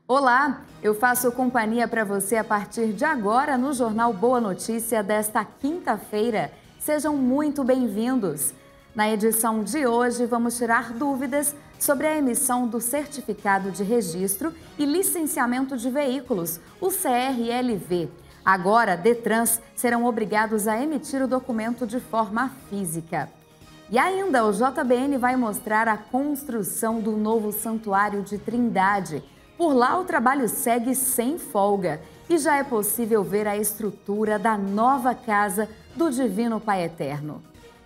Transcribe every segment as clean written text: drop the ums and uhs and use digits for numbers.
Olá, eu faço companhia para você a partir de agora no Jornal Boa Notícia desta quinta-feira. Sejam muito bem-vindos. Na edição de hoje, vamos tirar dúvidas sobre a emissão do Certificado de Registro e Licenciamento de Veículos, o CRLV. Agora, Detrans serão obrigados a emitir o documento de forma física. E ainda, o JBN vai mostrar a construção do novo Santuário de Trindade. Por lá, o trabalho segue sem folga e já é possível ver a estrutura da nova casa do Divino Pai Eterno.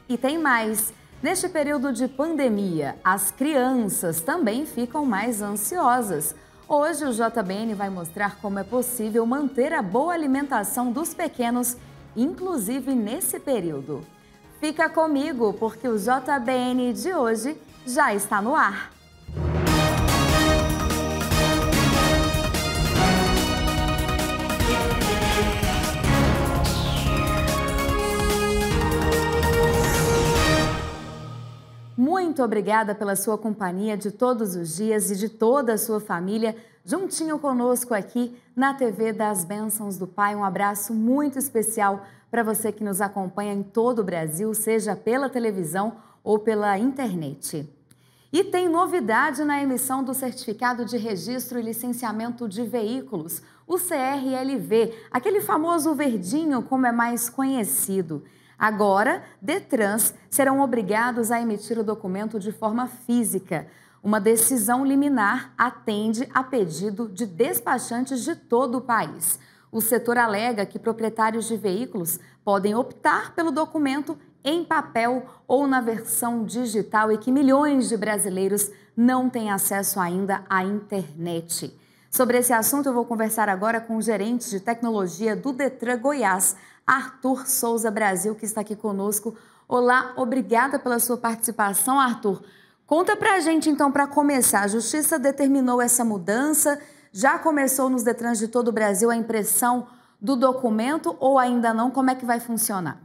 E tem mais. Neste período de pandemia, as crianças também ficam mais ansiosas. Hoje, o JBN vai mostrar como é possível manter a boa alimentação dos pequenos, inclusive nesse período. Fica comigo, porque o JBN de hoje já está no ar. Muito obrigada pela sua companhia de todos os dias e de toda a sua família, juntinho conosco aqui na TV das Bênçãos do Pai. Um abraço muito especial para você que nos acompanha em todo o Brasil, seja pela televisão ou pela internet. E tem novidade na emissão do Certificado de Registro e Licenciamento de Veículos, o CRLV, aquele famoso verdinho como é mais conhecido. Agora, Detrans serão obrigados a emitir o documento de forma física. Uma decisão liminar atende a pedido de despachantes de todo o país. O setor alega que proprietários de veículos podem optar pelo documento em papel ou na versão digital e que milhões de brasileiros não têm acesso ainda à internet. Sobre esse assunto, eu vou conversar agora com o gerente de tecnologia do Detran Goiás, Arthur Souza Brasil, que está aqui conosco. Olá, obrigada pela sua participação, Arthur. Conta pra gente, então, para começar, a Justiça determinou essa mudança, já começou nos Detrans de todo o Brasil a impressão do documento ou ainda não? Como é que vai funcionar?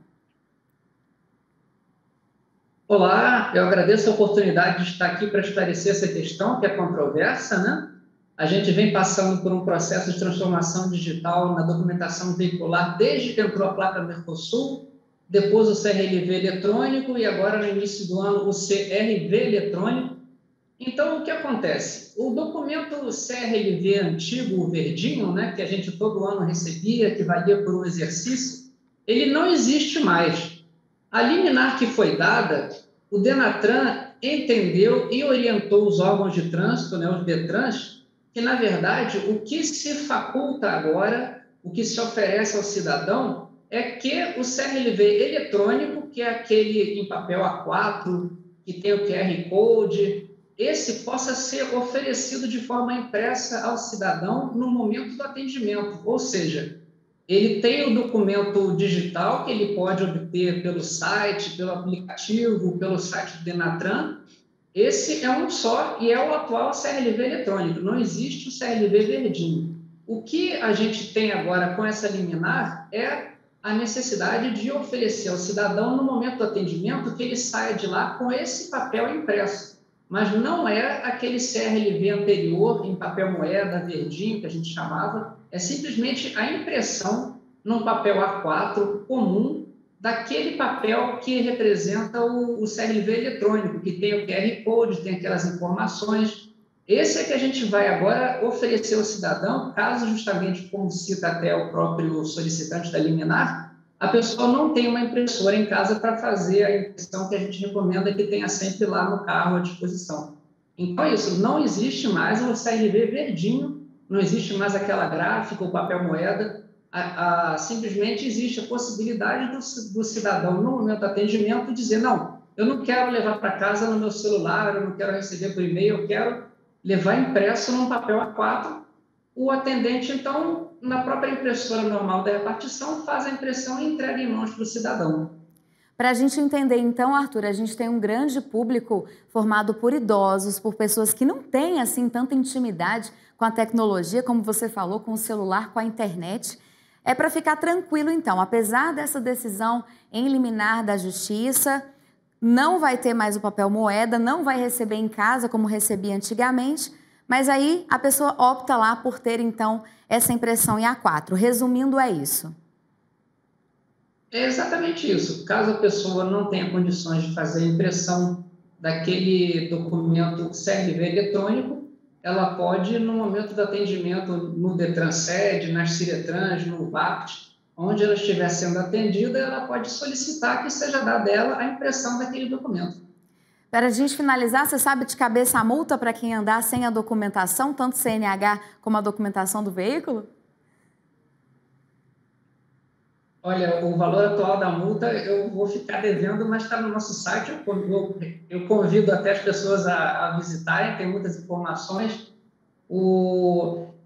Olá, eu agradeço a oportunidade de estar aqui para esclarecer essa questão que é controversa, né? A gente vem passando por um processo de transformação digital na documentação veicular desde que entrou a placa Mercosul, depois o CRLV eletrônico e agora, no início do ano, o CRV eletrônico. Então, o que acontece? O documento CRLV antigo, o verdinho, né, que a gente todo ano recebia, que valia por um exercício, ele não existe mais. A liminar que foi dada, o Denatran entendeu e orientou os órgãos de trânsito, né, os Detrans, que, na verdade, o que se faculta agora, o que se oferece ao cidadão, é que o CRLV eletrônico, que é aquele em papel A4, que tem o QR Code, esse possa ser oferecido de forma impressa ao cidadão no momento do atendimento. Ou seja, ele tem o documento digital que ele pode obter pelo site, pelo aplicativo, pelo site do Denatran. Esse é um só e é o atual CRLV eletrônico, não existe o CRLV verdinho. O que a gente tem agora com essa liminar é a necessidade de oferecer ao cidadão, no momento do atendimento, que ele saia de lá com esse papel impresso. Mas não é aquele CRLV anterior, em papel moeda, verdinho, que a gente chamava, é simplesmente a impressão num papel A4 comum, daquele papel que representa o CRLV eletrônico, que tem o QR Code, tem aquelas informações. Esse é que a gente vai agora oferecer ao cidadão, caso justamente, como cita até o próprio solicitante da liminar, a pessoa não tem uma impressora em casa para fazer a impressão que a gente recomenda que tenha sempre lá no carro à disposição. Então é isso, não existe mais o CRLV verdinho, não existe mais aquela gráfica, o papel moeda, simplesmente existe a possibilidade do cidadão, no momento do atendimento, dizer, não, eu não quero levar para casa no meu celular, eu não quero receber por e-mail, eu quero levar impresso num papel A4. O atendente, então, na própria impressora normal da repartição, faz a impressão e entrega em mãos para o cidadão. Para a gente entender, então, Arthur, a gente tem um grande público formado por idosos, por pessoas que não têm, assim, tanta intimidade com a tecnologia, como você falou, com o celular, com a internet. É para ficar tranquilo, então, apesar dessa decisão em liminar da Justiça, não vai ter mais o papel moeda, não vai receber em casa como recebia antigamente, Mas aí a pessoa opta lá por ter, então, essa impressão em A4. Resumindo, é isso. É exatamente isso. Caso a pessoa não tenha condições de fazer a impressão daquele documento CRV eletrônico, ela pode, no momento do atendimento no Detran-Sede, nas Ciretrans, no VAPT, onde ela estiver sendo atendida, ela pode solicitar que seja dada a ela a impressão daquele documento. Para a gente finalizar, você sabe de cabeça a multa para quem andar sem a documentação, tanto CNH como a documentação do veículo? Olha, o valor atual da multa eu vou ficar devendo, mas está no nosso site. Eu convido até as pessoas a visitarem, tem muitas informações.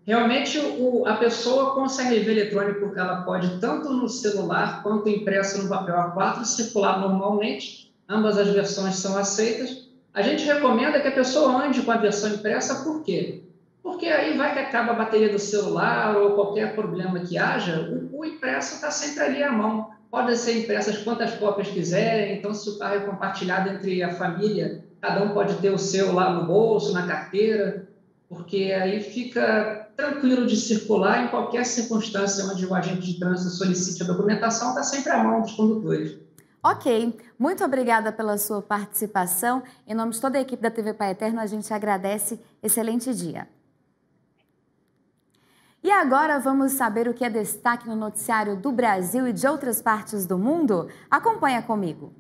Realmente, a pessoa com CRV eletrônico, ela pode, tanto no celular quanto impresso no papel A4, circular normalmente. Ambas as versões são aceitas. A gente recomenda que a pessoa ande com a versão impressa, por quê? Porque aí vai que acaba a bateria do celular ou qualquer problema que haja, o impresso está sempre ali à mão. Podem ser impressas quantas cópias quiserem, então se o carro é compartilhado entre a família, cada um pode ter o seu lá no bolso, na carteira, porque aí fica tranquilo de circular em qualquer circunstância onde o agente de trânsito solicite a documentação, está sempre à mão dos condutores. Ok, muito obrigada pela sua participação. Em nome de toda a equipe da TV Pai Eterno, a gente agradece. Excelente dia. E agora vamos saber o que é destaque no noticiário do Brasil e de outras partes do mundo? Acompanha comigo.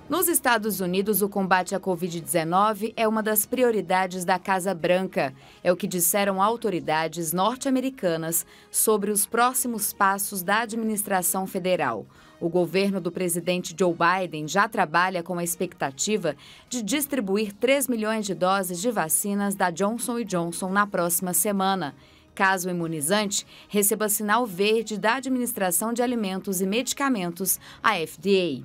Nos Estados Unidos, o combate à Covid-19 é uma das prioridades da Casa Branca. É o que disseram autoridades norte-americanas sobre os próximos passos da administração federal. O governo do presidente Joe Biden já trabalha com a expectativa de distribuir 3 milhões de doses de vacinas da Johnson & Johnson na próxima semana, caso o imunizante receba sinal verde da Administração de Alimentos e Medicamentos, a FDA.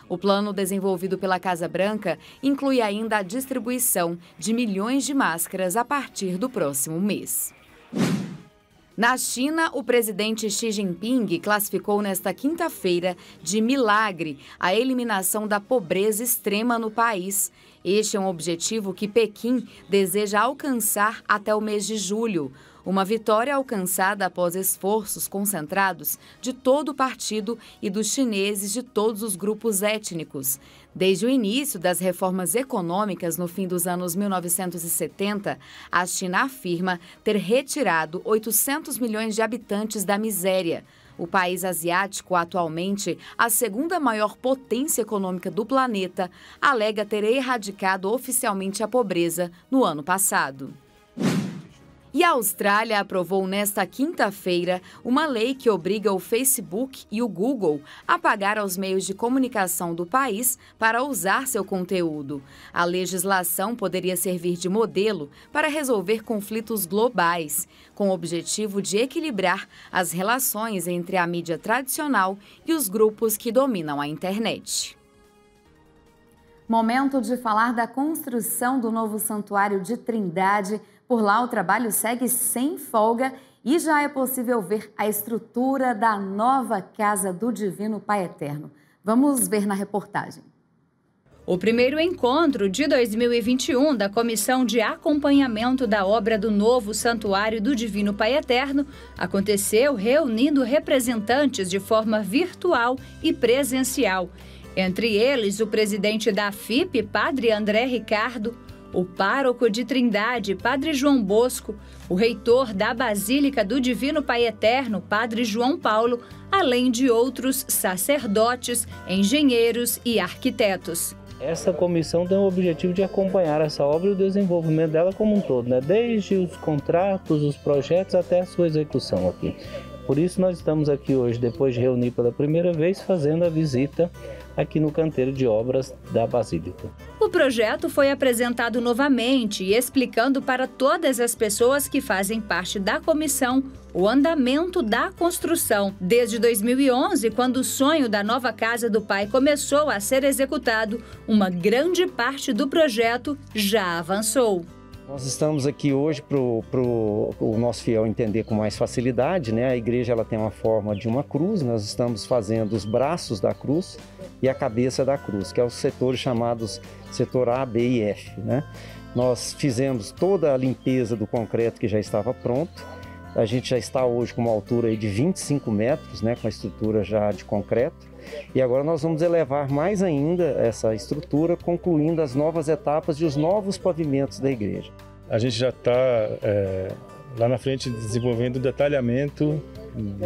O plano desenvolvido pela Casa Branca inclui ainda a distribuição de milhões de máscaras a partir do próximo mês. Na China, o presidente Xi Jinping classificou nesta quinta-feira de milagre a eliminação da pobreza extrema no país. Este é um objetivo que Pequim deseja alcançar até o mês de julho. Uma vitória alcançada após esforços concentrados de todo o partido e dos chineses de todos os grupos étnicos. Desde o início das reformas econômicas no fim dos anos 1970, a China afirma ter retirado 800 milhões de habitantes da miséria. O país asiático, atualmente a segunda maior potência econômica do planeta, alega ter erradicado oficialmente a pobreza no ano passado. E a Austrália aprovou nesta quinta-feira uma lei que obriga o Facebook e o Google a pagar aos meios de comunicação do país para usar seu conteúdo. A legislação poderia servir de modelo para resolver conflitos globais, com o objetivo de equilibrar as relações entre a mídia tradicional e os grupos que dominam a internet. Momento de falar da construção do novo Santuário de Trindade. Por lá, o trabalho segue sem folga e já é possível ver a estrutura da nova Casa do Divino Pai Eterno. Vamos ver na reportagem. O primeiro encontro de 2021 da Comissão de Acompanhamento da Obra do Novo Santuário do Divino Pai Eterno aconteceu reunindo representantes de forma virtual e presencial. Entre eles, o presidente da FIP, Padre André Ricardo, o pároco de Trindade, Padre João Bosco, o reitor da Basílica do Divino Pai Eterno, Padre João Paulo, além de outros sacerdotes, engenheiros e arquitetos. Essa comissão tem o objetivo de acompanhar essa obra e o desenvolvimento dela como um todo, né? Desde os contratos, os projetos até a sua execução aqui. Por isso nós estamos aqui hoje, depois de reunir pela primeira vez, fazendo a visita aqui no canteiro de obras da Basílica. O projeto foi apresentado novamente e explicando para todas as pessoas que fazem parte da comissão o andamento da construção. Desde 2011, quando o sonho da nova Casa do Pai começou a ser executado, uma grande parte do projeto já avançou. Nós estamos aqui hoje para o nosso fiel entender com mais facilidade, né? A igreja ela tem uma forma de uma cruz, nós estamos fazendo os braços da cruz e a cabeça da cruz, que é os setores chamados setor A, B e F, né? Nós fizemos toda a limpeza do concreto que já estava pronto. A gente já está hoje com uma altura aí de 25 metros, né, com a estrutura já de concreto. E agora nós vamos elevar mais ainda essa estrutura, concluindo as novas etapas e os novos pavimentos da igreja. A gente já está lá na frente desenvolvendo o detalhamento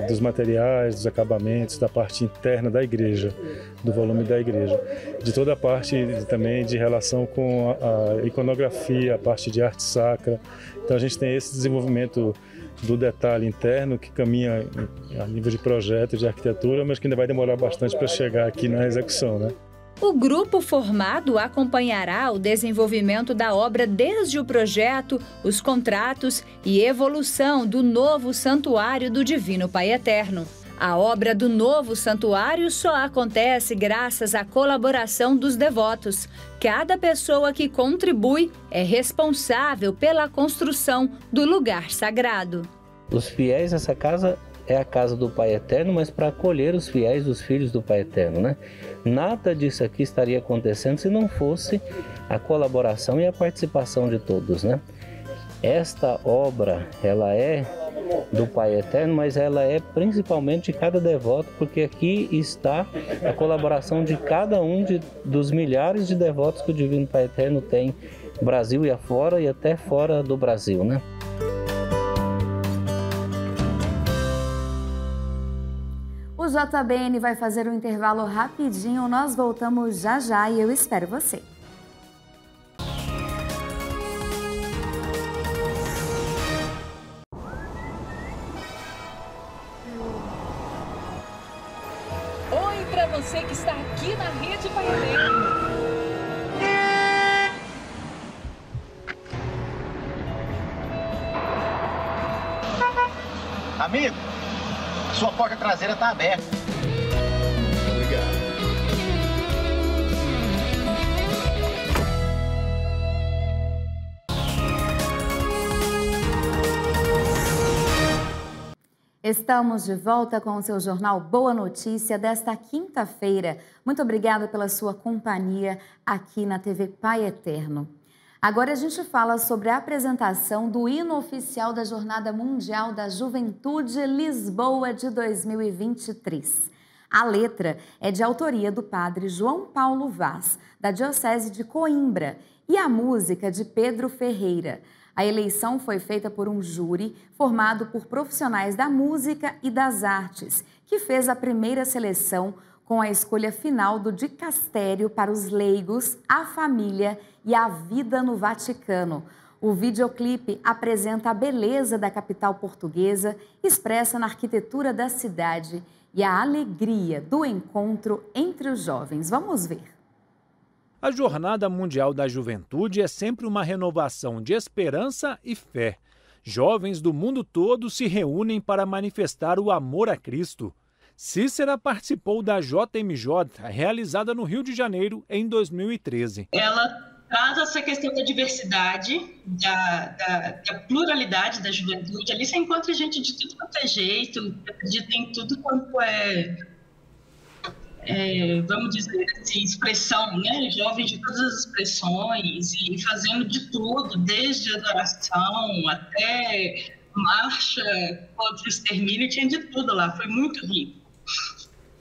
dos materiais, dos acabamentos, da parte interna da igreja, do volume da igreja, de toda a parte também de relação com a iconografia, a parte de arte sacra. Então a gente tem esse desenvolvimento do detalhe interno que caminha a nível de projeto, de arquitetura, mas que ainda vai demorar bastante para chegar aqui na execução, né? O grupo formado acompanhará o desenvolvimento da obra desde o projeto, os contratos e evolução do novo Santuário do Divino Pai Eterno. A obra do novo santuário só acontece graças à colaboração dos devotos. Cada pessoa que contribui é responsável pela construção do lugar sagrado. Os fiéis nessa casa é a casa do Pai Eterno, mas para acolher os fiéis, os filhos do Pai Eterno, né? Nada disso aqui estaria acontecendo se não fosse a colaboração e a participação de todos, né? Esta obra, ela é do Pai Eterno, mas ela é principalmente de cada devoto, porque aqui está a colaboração de cada um dos milhares de devotos que o Divino Pai Eterno tem, Brasil e afora e até fora do Brasil, né? O JBN vai fazer um intervalo rapidinho, nós voltamos já já e eu espero você. Oi para você que está aqui na Rede Pai Eterno. Amigo, sua porta traseira está aberta. Obrigado. Estamos de volta com o seu jornal Boa Notícia desta quinta-feira. Muito obrigada pela sua companhia aqui na TV Pai Eterno. Agora a gente fala sobre a apresentação do hino oficial da Jornada Mundial da Juventude Lisboa de 2023. A letra é de autoria do padre João Paulo Vaz, da Diocese de Coimbra, e a música de Pedro Ferreira. A eleição foi feita por um júri formado por profissionais da música e das artes, que fez a primeira seleção com a escolha final do dicastério para os leigos, a família e a vida no Vaticano. O videoclipe apresenta a beleza da capital portuguesa, expressa na arquitetura da cidade e a alegria do encontro entre os jovens. Vamos ver. A Jornada Mundial da Juventude é sempre uma renovação de esperança e fé. Jovens do mundo todo se reúnem para manifestar o amor a Cristo. Cícera participou da JMJ, realizada no Rio de Janeiro em 2013. Ela traz essa questão da diversidade, da pluralidade da juventude. Ali você encontra gente de tudo quanto é jeito, acredita em tudo quanto vamos dizer assim, expressão, né? Jovens de todas as expressões e fazendo de tudo, desde adoração até marcha contra o extermínio, tinha de tudo lá, foi muito rico.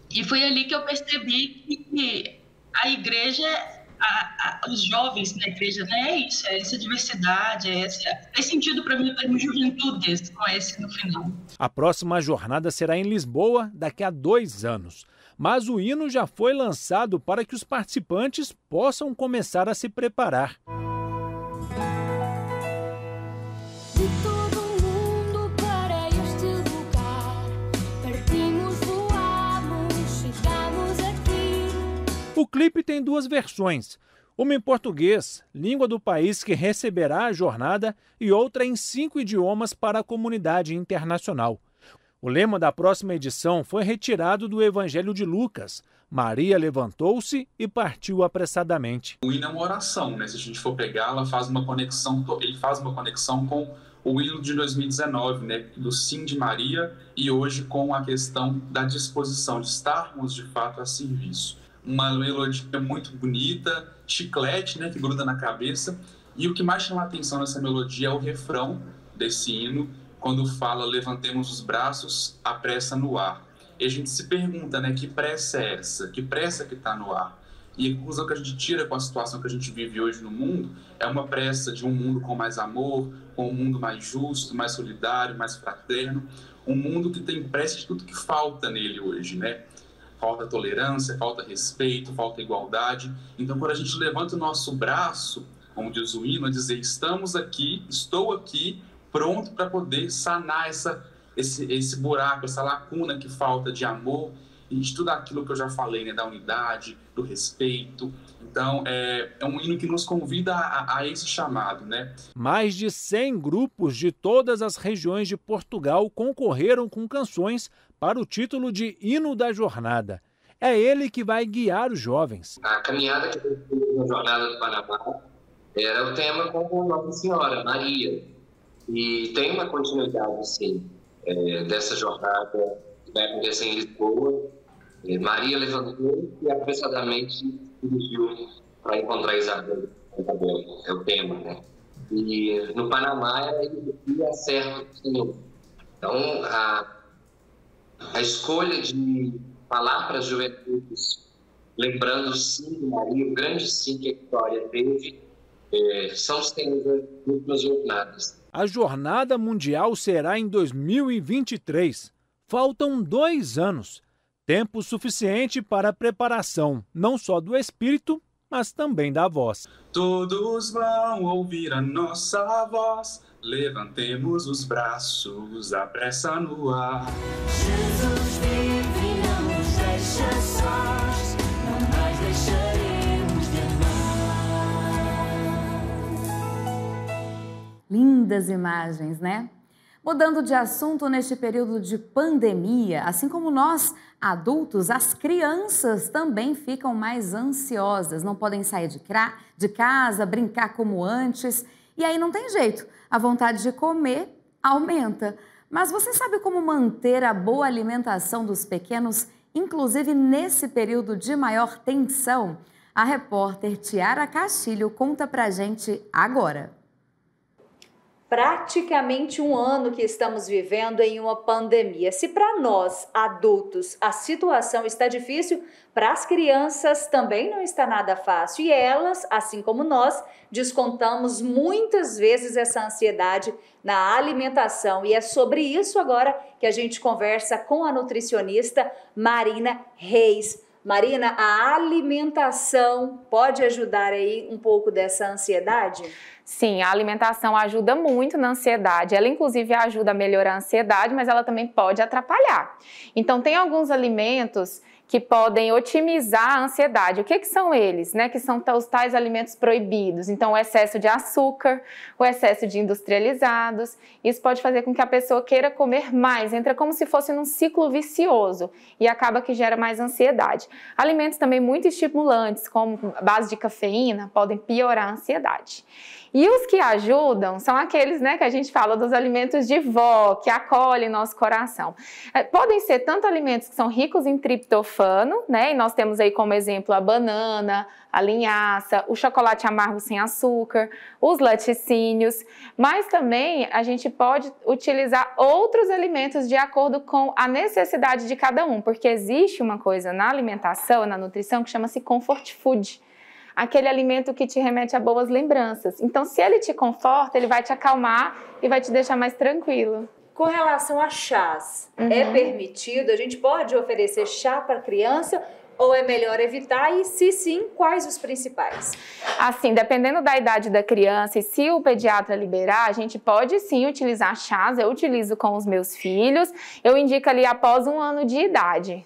E foi ali que eu percebi que a igreja, os jovens na igreja, né, é isso, é essa diversidade, faz sentido para mim o termo juventude com esse no final. A próxima jornada será em Lisboa daqui a 2 anos. Mas o hino já foi lançado para que os participantes possam começar a se preparar. De todo mundo para este lugar, partimos, voamos, chegamos aqui. O clipe tem 2 versões, uma em português, língua do país que receberá a jornada, e outra em 5 idiomas para a comunidade internacional. O lema da próxima edição foi retirado do Evangelho de Lucas. Maria levantou-se e partiu apressadamente. O hino é uma oração, né? Se a gente for pegar, ele faz uma conexão com o hino de 2019, né? Do sim de Maria, e hoje com a questão da disposição, de estarmos de fato a serviço. Uma melodia muito bonita, chiclete, né? Que gruda na cabeça. E o que mais chama a atenção nessa melodia é o refrão desse hino, quando fala levantemos os braços, a pressa no ar. E a gente se pergunta, né, que pressa é essa? Que pressa que está no ar? E a conclusão que a gente tira com a situação que a gente vive hoje no mundo é uma pressa de um mundo com mais amor, com um mundo mais justo, mais solidário, mais fraterno, um mundo que tem pressa de tudo que falta nele hoje, né? Falta tolerância, falta respeito, falta igualdade. Então, quando a gente levanta o nosso braço, como diz o hino, a dizer, estamos aqui, estou aqui, pronto para poder sanar esse buraco, essa lacuna que falta de amor e de tudo aquilo que eu já falei, né, da unidade, do respeito. Então, é um hino que nos convida a esse chamado, né? Mais de 100 grupos de todas as regiões de Portugal concorreram com canções para o título de Hino da Jornada. É ele que vai guiar os jovens. A caminhada que eu fiz na Jornada do Panamá era o tema com Nossa Senhora, Maria. E tem uma continuidade, sim, dessa jornada que vai acontecer em Lisboa. Maria levantou e apressadamente se dirigiu para encontrar Isabel. É o tema, né? E no Panamá ele a serva do Senhor. Então, a escolha de falar para as juventudes, lembrando o sim de Maria, o grande sim que a Vitória teve, são os temas das últimas jornadas. A Jornada Mundial será em 2023. Faltam 2 anos. Tempo suficiente para a preparação, não só do espírito, mas também da voz. Todos vão ouvir a nossa voz, levantemos os braços, a pressa no ar. Jesus vive e não nos deixa sós, não mais deixaremos de amar. Lindas imagens, né? Mudando de assunto, neste período de pandemia, assim como nós, adultos, as crianças também ficam mais ansiosas, não podem sair de casa, brincar como antes, e aí não tem jeito, a vontade de comer aumenta. Mas você sabe como manter a boa alimentação dos pequenos, inclusive nesse período de maior tensão? A repórter Tiara Castilho conta pra gente agora. Praticamente um ano que estamos vivendo em uma pandemia. Se para nós, adultos, a situação está difícil, para as crianças também não está nada fácil. E elas, assim como nós, descontamos muitas vezes essa ansiedade na alimentação. E é sobre isso agora que a gente conversa com a nutricionista Marina Reis. Marina, a alimentação pode ajudar aí um pouco dessa ansiedade? Sim, a alimentação ajuda muito na ansiedade. Ela, inclusive, ajuda a melhorar a ansiedade, mas ela também pode atrapalhar. Então, tem alguns alimentos que podem otimizar a ansiedade. O que são eles? Que são os tais alimentos proibidos. Então, o excesso de açúcar, o excesso de industrializados. Isso pode fazer com que a pessoa queira comer mais. Entra como se fosse num ciclo vicioso e acaba que gera mais ansiedade. Alimentos também muito estimulantes, como a base de cafeína, podem piorar a ansiedade. E os que ajudam são aqueles, que a gente fala dos alimentos de vó, que acolhem nosso coração. Podem ser tanto alimentos que são ricos em triptofano, e nós temos aí como exemplo a banana, a linhaça, o chocolate amargo sem açúcar, os laticínios, mas também a gente pode utilizar outros alimentos de acordo com a necessidade de cada um, porque existe uma coisa na alimentação, na nutrição, que chama-se comfort food. Aquele alimento que te remete a boas lembranças. Então, se ele te conforta, ele vai te acalmar e vai te deixar mais tranquilo. Com relação a chás, é permitido? A gente pode oferecer chá para criança ou é melhor evitar? E se sim, quais os principais? Assim, dependendo da idade da criança e se o pediatra liberar, a gente pode sim utilizar chás. Eu utilizo com os meus filhos. Eu indico ali após 1 ano de idade,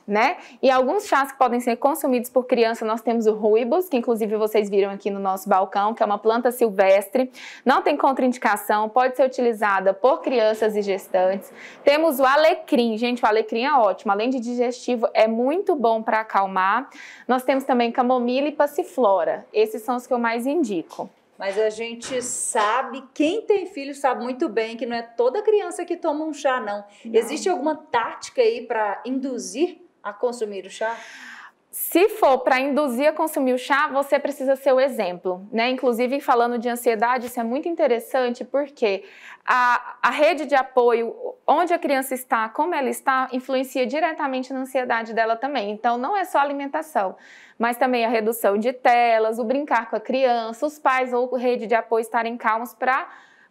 E alguns chás que podem ser consumidos por criança, nós temos o rooibos, que inclusive vocês viram aqui no nosso balcão, que é uma planta silvestre. Não tem contraindicação, pode ser utilizada por crianças e gestantes. Temos o alecrim. Gente, o alecrim é ótimo. Além de digestivo, é muito bom para acalmar. Nós temos também camomila e passiflora. Esses são os que eu mais indico. Mas a gente sabe, quem tem filho sabe muito bem que não é toda criança que toma um chá, não. Existe alguma tática aí para induzir a consumir o chá? Se for para induzir a consumir o chá, você precisa ser o exemplo, né? Inclusive, falando de ansiedade, isso é muito interessante porque a rede de apoio, onde a criança está, como ela está, influencia diretamente na ansiedade dela também. Então, não é só a alimentação, mas também a redução de telas, o brincar com a criança, os pais ou rede de apoio estarem calmos para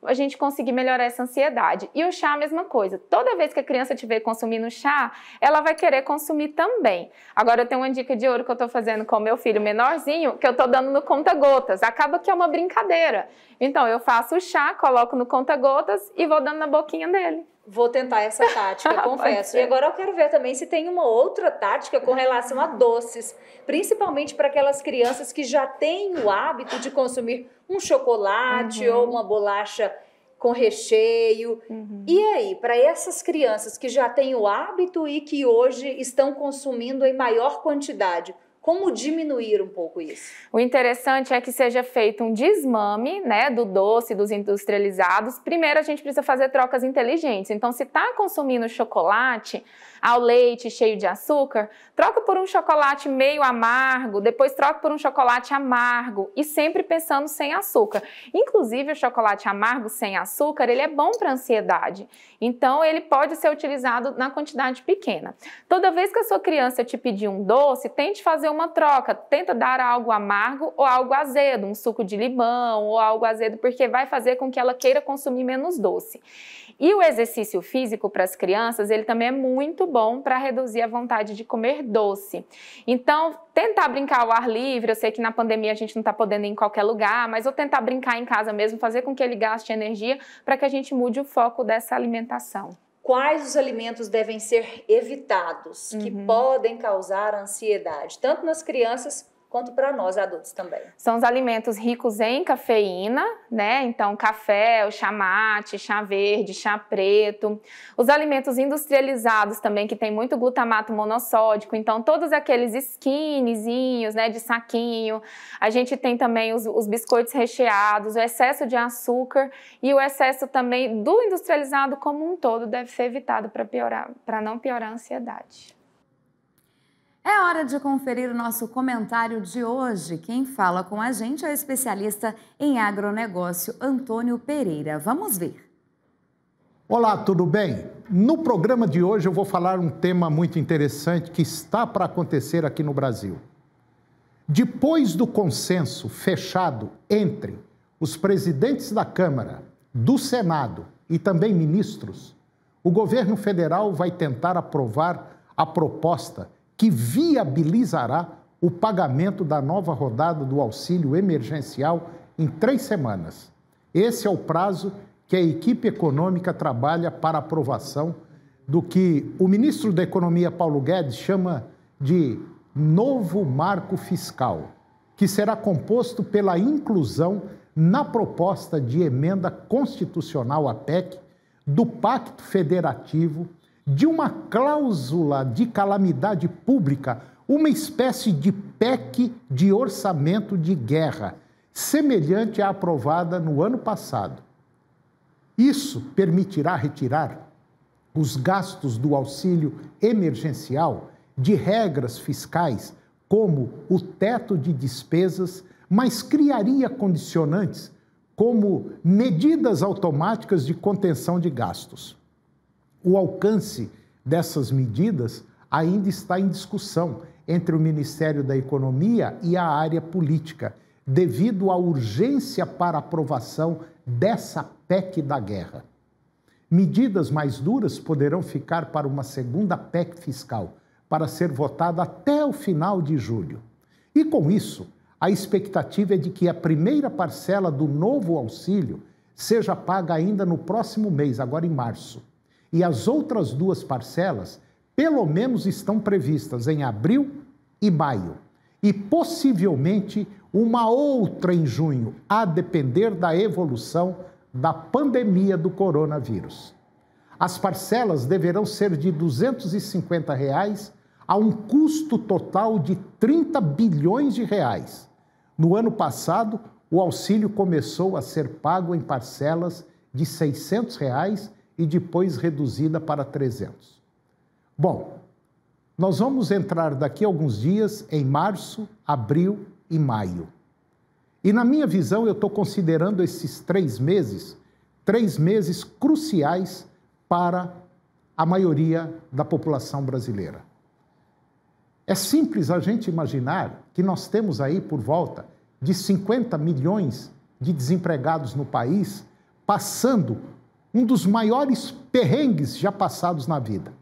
a gente conseguir melhorar essa ansiedade. E o chá, a mesma coisa. Toda vez que a criança estiver consumindo chá, ela vai querer consumir também. Agora, eu tenho uma dica de ouro que eu estou fazendo com o meu filho menorzinho, que eu estou dando no conta-gotas. Acaba que é uma brincadeira. Então, eu faço o chá, coloco no conta-gotas e vou dando na boquinha dele. Vou tentar essa tática, confesso. E agora eu quero ver também se tem uma outra tática com relação a doces, principalmente para aquelas crianças que já têm o hábito de consumir um chocolate ou uma bolacha com recheio. E aí, para essas crianças que já têm o hábito e que hoje estão consumindo em maior quantidade, como diminuir um pouco isso? O interessante é que seja feito um desmame, né, do doce, dos industrializados. Primeiro, a gente precisa fazer trocas inteligentes. Então, se está consumindo chocolate ao leite cheio de açúcar, troca por um chocolate meio amargo, depois troca por um chocolate amargo e sempre pensando sem açúcar. Inclusive, o chocolate amargo sem açúcar, ele é bom para a ansiedade. Então, ele pode ser utilizado na quantidade pequena. Toda vez que a sua criança te pedir um doce, tente fazer uma troca. Tenta dar algo amargo ou algo azedo, um suco de limão ou algo azedo, porque vai fazer com que ela queira consumir menos doce. E o exercício físico para as crianças, ele também é muito bom para reduzir a vontade de comer doce. Então, tentar brincar ao ar livre, eu sei que na pandemia a gente não está podendo ir em qualquer lugar, mas ou tentar brincar em casa mesmo, fazer com que ele gaste energia para que a gente mude o foco dessa alimentação. Quais os alimentos devem ser evitados que podem causar ansiedade, tanto nas crianças quanto para nós adultos também? São os alimentos ricos em cafeína, né? Então, café, o chá mate, chá verde, chá preto. Os alimentos industrializados também, que tem muito glutamato monossódico. Então, todos aqueles skinnyzinhos, né, de saquinho. A gente tem também os biscoitos recheados, o excesso de açúcar e o excesso também do industrializado como um todo deve ser evitado para não piorar a ansiedade. É hora de conferir o nosso comentário de hoje. Quem fala com a gente é o especialista em agronegócio, Antônio Pereira. Vamos ver. Olá, tudo bem? No programa de hoje eu vou falar um tema muito interessante que está para acontecer aqui no Brasil. Depois do consenso fechado entre os presidentes da Câmara, do Senado e também ministros, o governo federal vai tentar aprovar a proposta que viabilizará o pagamento da nova rodada do auxílio emergencial em 3 semanas. Esse é o prazo que a equipe econômica trabalha para aprovação do que o ministro da Economia, Paulo Guedes, chama de novo marco fiscal, que será composto pela inclusão na proposta de emenda constitucional à PEC do Pacto Federativo de uma cláusula de calamidade pública, uma espécie de PEC de orçamento de guerra, semelhante à aprovada no ano passado. Isso permitirá retirar os gastos do auxílio emergencial de regras fiscais, como o teto de despesas, mas criaria condicionantes, como medidas automáticas de contenção de gastos. O alcance dessas medidas ainda está em discussão entre o Ministério da Economia e a área política, devido à urgência para aprovação dessa PEC da guerra. Medidas mais duras poderão ficar para uma segunda PEC fiscal, para ser votada até o final de julho. E com isso, a expectativa é de que a primeira parcela do novo auxílio seja paga ainda no próximo mês, agora em março. E as outras 2 parcelas, pelo menos, estão previstas em abril e maio. E possivelmente uma outra em junho, a depender da evolução da pandemia do coronavírus. As parcelas deverão ser de R$ 250 a um custo total de 30 bilhões de reais. No ano passado, o auxílio começou a ser pago em parcelas de R$ 600 e depois reduzida para 300. Bom, Nós vamos entrar daqui a alguns dias em março, abril e maio. E na minha visão, eu estou considerando esses 3 meses cruciais para a maioria da população brasileira. É simples a gente imaginar que nós temos aí por volta de 50 milhões de desempregados no país, passando um dos maiores perrengues já passados na vida.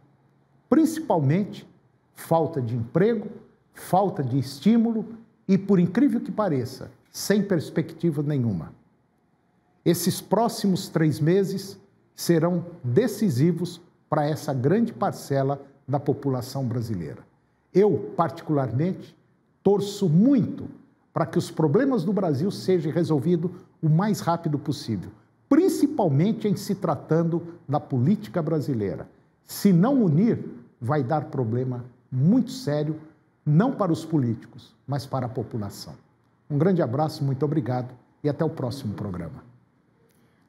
Principalmente falta de emprego, falta de estímulo e, por incrível que pareça, sem perspectiva nenhuma. Esses próximos 3 meses serão decisivos para essa grande parcela da população brasileira. Eu, particularmente, torço muito para que os problemas do Brasil sejam resolvidos o mais rápido possível, principalmente em se tratando da política brasileira. Se não unir, vai dar problema muito sério, não para os políticos, mas para a população. Um grande abraço, muito obrigado e até o próximo programa.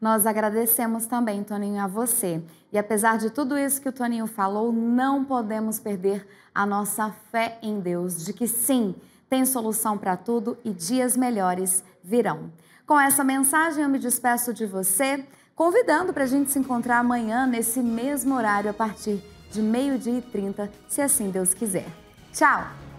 Nós agradecemos também, Toninho, a você. E apesar de tudo isso que o Toninho falou, não podemos perder a nossa fé em Deus, de que sim, tem solução para tudo e dias melhores virão. Com essa mensagem, eu me despeço de você, convidando para a gente se encontrar amanhã, nesse mesmo horário, a partir de 12h30, se assim Deus quiser. Tchau!